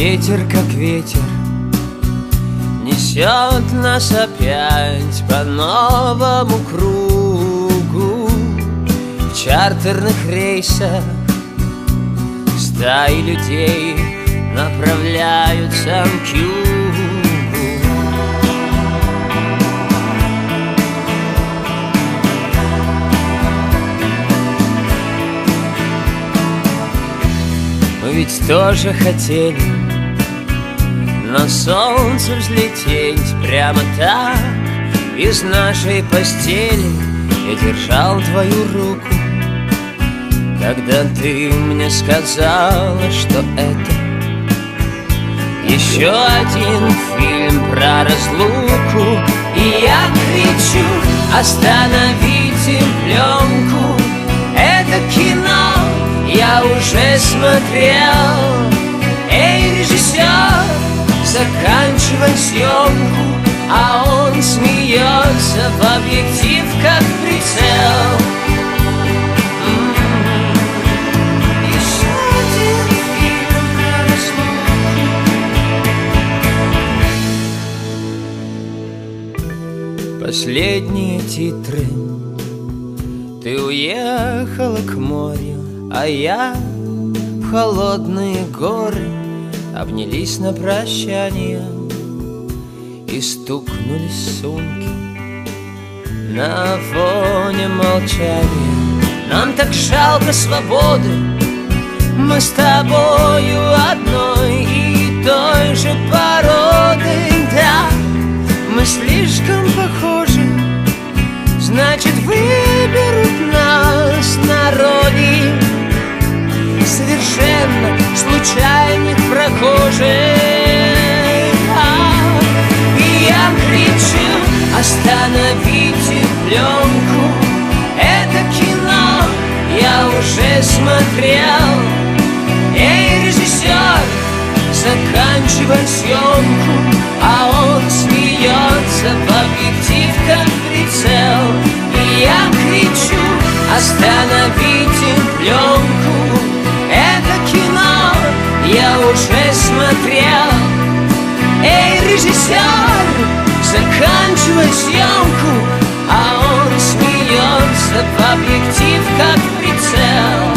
Ветер, как ветер, несет нас опять по новому кругу. В чартерных рейсах стаи людей направляются к югу. Мы ведь тоже хотели на солнце взлететь прямо так из нашей постели. Я держал твою руку, когда ты мне сказала, что это еще один фильм про разлуку. И я кричу: остановите пленку, это кино я уже смотрел. Эй, режиссер, заканчивай съемку. А он смеется в объектив, как прицел. Еще один фильм про разлуку. Последние титры. Ты уехала к морю, а я в холодные горы. Обнялись на прощание и стукнулись сумки на фоне молчания. Нам так жалко свободы, мы с тобою одной и той же породы. Да, мы слишком похожи, значит, выберут нас на родине. Совершенно случайных прохожих. И я кричу: остановите пленку, это кино я уже смотрел. Эй, режиссер, заканчивай съемку. А он смеется в объектив, как прицел. И я кричу: остановите пленку, это кино я уже смотрел. Эй, режиссер, заканчивай съемку. А он смеется в объектив, как прицел.